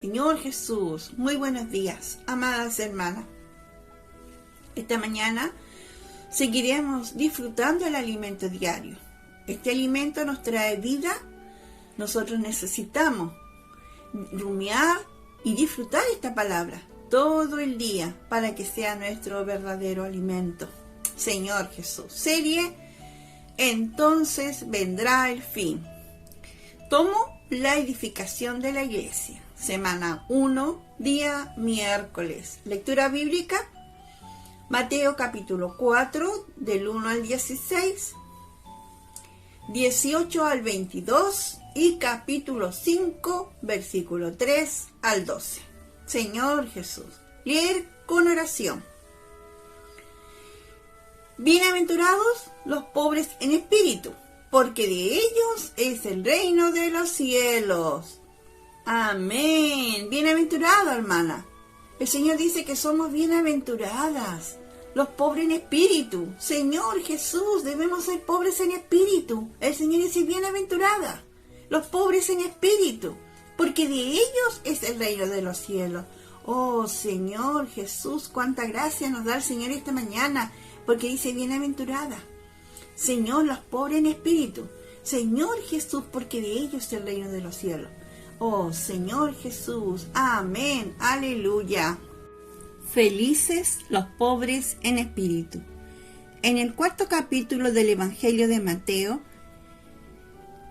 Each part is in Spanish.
Señor Jesús, muy buenos días, amadas hermanas. Esta mañana seguiremos disfrutando el alimento diario. Este alimento nos trae vida. Nosotros necesitamos rumiar y disfrutar esta palabra todo el día para que sea nuestro verdadero alimento. Señor Jesús. Serie Entonces vendrá el fin. Tomo la edificación de la iglesia. Semana 1, día miércoles. Lectura bíblica, Mateo capítulo 4, del 1 al 16, 18 al 22 y capítulo 5, versículo 3 al 12. Señor Jesús, leer con oración. Bienaventurados los pobres en espíritu, porque de ellos es el reino de los cielos. Amén. Bienaventurado, hermana. El Señor dice que somos bienaventuradas, los pobres en espíritu. Señor Jesús, debemos ser pobres en espíritu. El Señor dice bienaventurada, los pobres en espíritu, porque de ellos es el reino de los cielos. Oh Señor Jesús, cuánta gracia nos da el Señor esta mañana, porque dice bienaventurada. Señor, los pobres en espíritu. Señor Jesús, porque de ellos es el reino de los cielos. Oh Señor Jesús, amén, aleluya. Felices los pobres en espíritu. En el 4º capítulo del Evangelio de Mateo,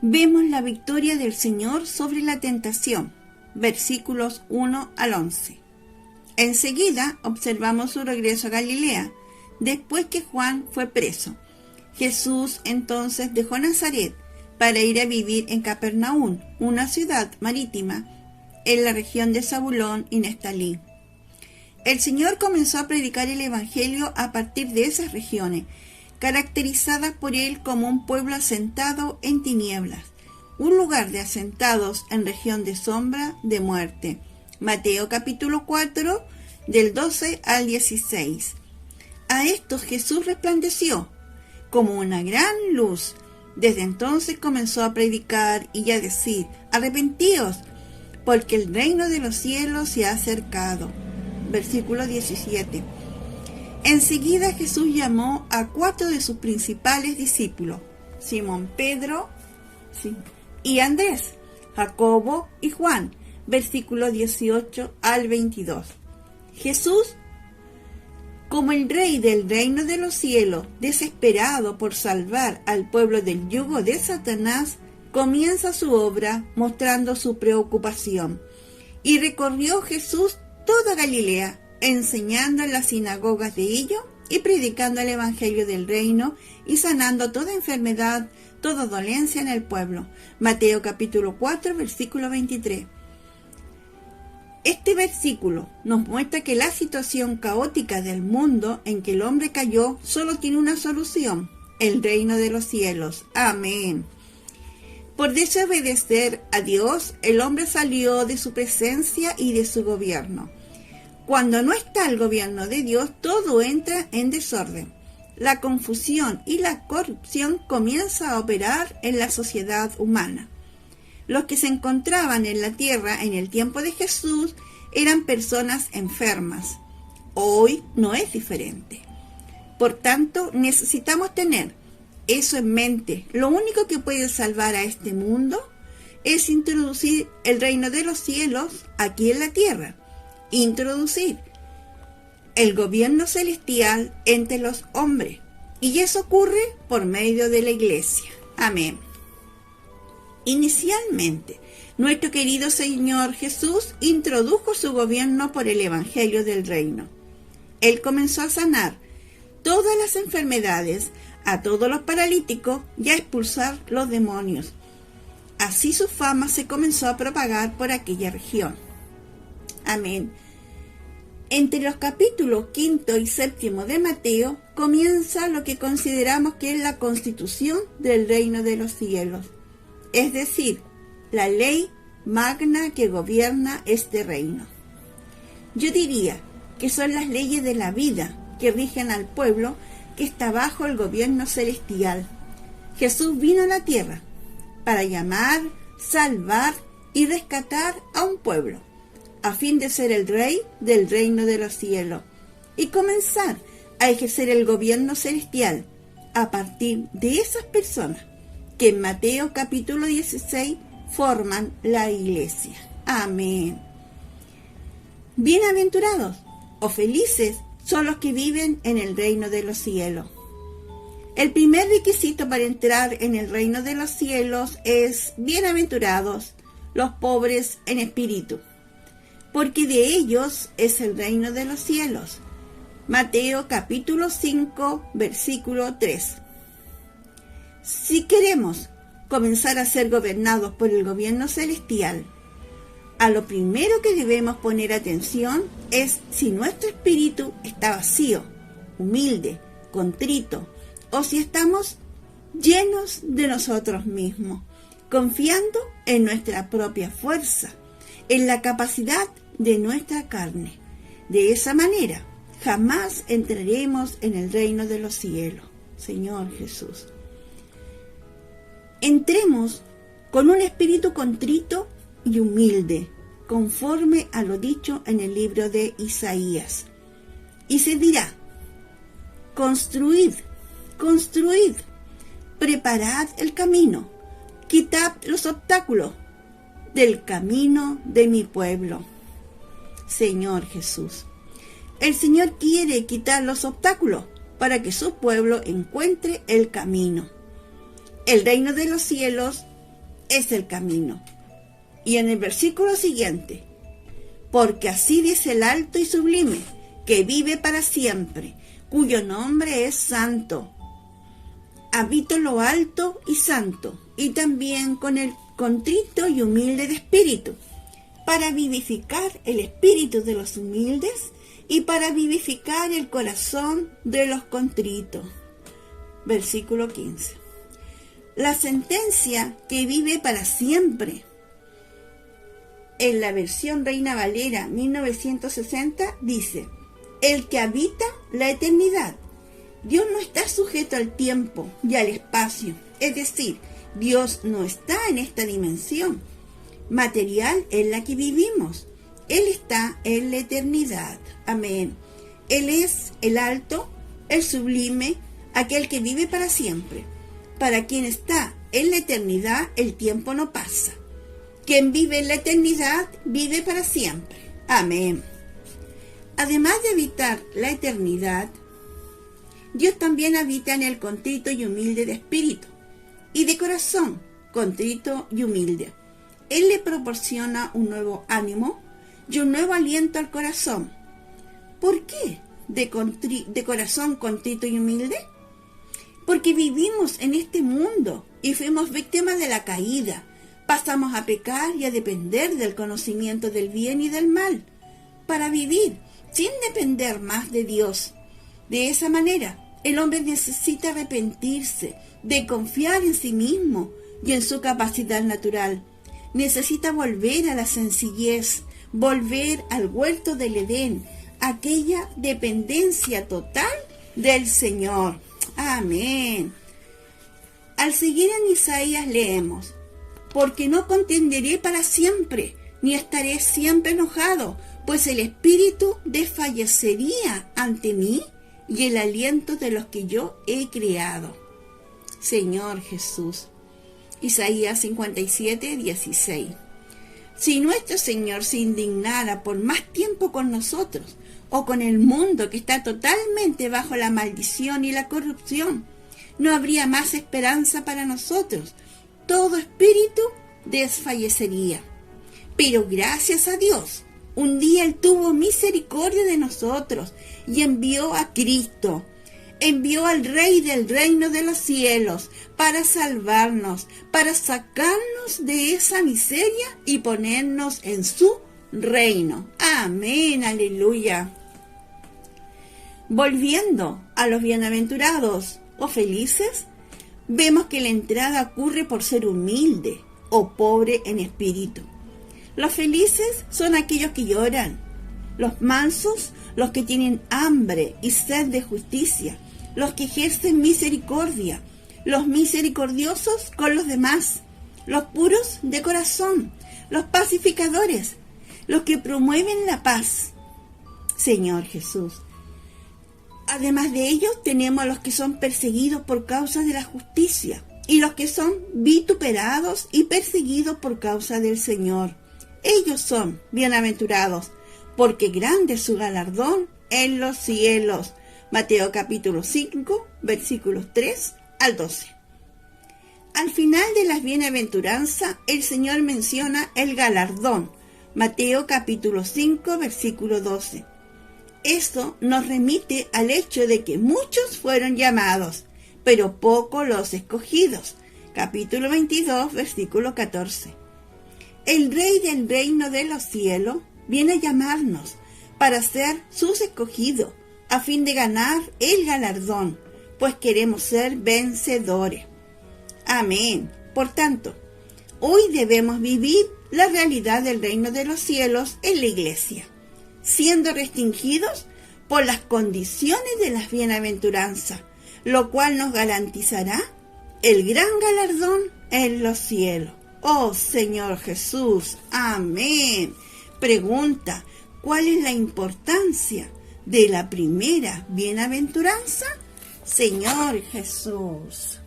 vemos la victoria del Señor sobre la tentación, versículos 1 al 11. Enseguida observamos su regreso a Galilea, después que Juan fue preso. Jesús entonces dejó Nazaret para ir a vivir en Capernaum, una ciudad marítima en la región de Zabulón y Neftalí. El Señor comenzó a predicar el Evangelio a partir de esas regiones, caracterizadas por Él como un pueblo asentado en tinieblas, un lugar de asentados en región de sombra de muerte. Mateo capítulo 4, del 12 al 16. A estos Jesús resplandeció como una gran luz. Desde entonces comenzó a predicar y a decir: arrepentíos, porque el reino de los cielos se ha acercado. Versículo 17. Enseguida Jesús llamó a 4 de sus principales discípulos, Simón Pedro y Andrés, Jacobo y Juan. Versículo 18 al 22. Jesús, como el rey del reino de los cielos, desesperado por salvar al pueblo del yugo de Satanás, comienza su obra mostrando su preocupación. Y recorrió Jesús toda Galilea, enseñando en las sinagogas de ellos y predicando el evangelio del reino y sanando toda enfermedad, toda dolencia en el pueblo. Mateo capítulo 4, versículo 23. Este versículo nos muestra que la situación caótica del mundo en que el hombre cayó solo tiene una solución: el reino de los cielos. Amén. Por desobedecer a Dios, el hombre salió de su presencia y de su gobierno. Cuando no está el gobierno de Dios, todo entra en desorden. La confusión y la corrupción comienzan a operar en la sociedad humana. Los que se encontraban en la tierra en el tiempo de Jesús eran personas enfermas. Hoy no es diferente. Por tanto, necesitamos tener eso en mente. Lo único que puede salvar a este mundo es introducir el reino de los cielos aquí en la tierra. Introducir el gobierno celestial entre los hombres. Y eso ocurre por medio de la iglesia. Amén. Inicialmente, nuestro querido Señor Jesús introdujo su gobierno por el Evangelio del Reino. Él comenzó a sanar todas las enfermedades, a todos los paralíticos y a expulsar los demonios. Así su fama se comenzó a propagar por aquella región. Amén. Entre los capítulos 5 y 7 de Mateo comienza lo que consideramos que es la constitución del reino de los cielos. Es decir, la ley magna que gobierna este reino. Yo diría que son las leyes de la vida que rigen al pueblo que está bajo el gobierno celestial. Jesús vino a la tierra para llamar, salvar y rescatar a un pueblo, a fin de ser el rey del reino de los cielos y comenzar a ejercer el gobierno celestial a partir de esas personas que en Mateo capítulo 16 forman la iglesia. Amén. Bienaventurados o felices son los que viven en el reino de los cielos. El primer requisito para entrar en el reino de los cielos es: bienaventurados los pobres en espíritu, porque de ellos es el reino de los cielos. Mateo capítulo 5, versículo 3. Si queremos comenzar a ser gobernados por el gobierno celestial, a lo primero que debemos poner atención es si nuestro espíritu está vacío, humilde, contrito, o si estamos llenos de nosotros mismos, confiando en nuestra propia fuerza, en la capacidad de nuestra carne. De esa manera, jamás entraremos en el reino de los cielos. Señor Jesús. Entremos con un espíritu contrito y humilde, conforme a lo dicho en el libro de Isaías. Y se dirá: construid, preparad el camino, quitad los obstáculos del camino de mi pueblo. Señor Jesús. El Señor quiere quitar los obstáculos para que su pueblo encuentre el camino. El reino de los cielos es el camino. Y en el versículo siguiente: porque así dice el alto y sublime, que vive para siempre, cuyo nombre es santo. Habito en lo alto y santo, y también con el contrito y humilde de espíritu, para vivificar el espíritu de los humildes y para vivificar el corazón de los contritos. Versículo 15. La sentencia que vive para siempre. En la versión Reina Valera 1960 dice: el que habita la eternidad. Dios no está sujeto al tiempo y al espacio, es decir, Dios no está en esta dimensión material en la que vivimos. Él está en la eternidad. Amén. Él es el alto, el sublime, aquel que vive para siempre. Para quien está en la eternidad, el tiempo no pasa. Quien vive en la eternidad, vive para siempre. Amén. Además de habitar la eternidad, Dios también habita en el contrito y humilde de espíritu y de corazón, contrito y humilde. Él le proporciona un nuevo ánimo y un nuevo aliento al corazón. ¿Por qué de corazón contrito y humilde? Porque vivimos en este mundo y fuimos víctimas de la caída. Pasamos a pecar y a depender del conocimiento del bien y del mal, para vivir sin depender más de Dios. De esa manera, el hombre necesita arrepentirse, de confiar en sí mismo y en su capacidad natural. Necesita volver a la sencillez, volver al huerto del Edén, aquella dependencia total del Señor. Amén. Al seguir en Isaías leemos: porque no contenderé para siempre, ni estaré siempre enojado, pues el espíritu desfallecería ante mí y el aliento de los que yo he creado. Señor Jesús. Isaías 57, 16. Si nuestro Señor se indignara por más tiempo con nosotros, o con el mundo que está totalmente bajo la maldición y la corrupción, no habría más esperanza para nosotros. Todo espíritu desfallecería. Pero gracias a Dios, un día Él tuvo misericordia de nosotros y envió a Cristo. Envió al Rey del reino de los cielos para salvarnos, para sacarnos de esa miseria y ponernos en su reino. Amén, aleluya. Volviendo a los bienaventurados o felices, vemos que la entrada ocurre por ser humilde o pobre en espíritu. Los felices son aquellos que lloran, los mansos, los que tienen hambre y sed de justicia, los que ejercen misericordia, los misericordiosos con los demás, los puros de corazón, los pacificadores, los que promueven la paz, Señor Jesús. Además de ellos, tenemos a los que son perseguidos por causa de la justicia y los que son vituperados y perseguidos por causa del Señor. Ellos son bienaventurados, porque grande es su galardón en los cielos. Mateo capítulo 5, versículos 3 al 12. Al final de las bienaventuranzas, el Señor menciona el galardón. Mateo capítulo 5, versículo 12. Esto nos remite al hecho de que muchos fueron llamados, pero pocos los escogidos. Capítulo 22, versículo 14. El Rey del reino de los cielos viene a llamarnos para ser sus escogidos, a fin de ganar el galardón, pues queremos ser vencedores. Amén. Por tanto, hoy debemos vivir la realidad del reino de los cielos en la iglesia, siendo restringidos por las condiciones de las bienaventuranzas, lo cual nos garantizará el gran galardón en los cielos. Oh Señor Jesús, amén. Pregunta, ¿cuál es la importancia de la primera bienaventuranza? Señor Jesús.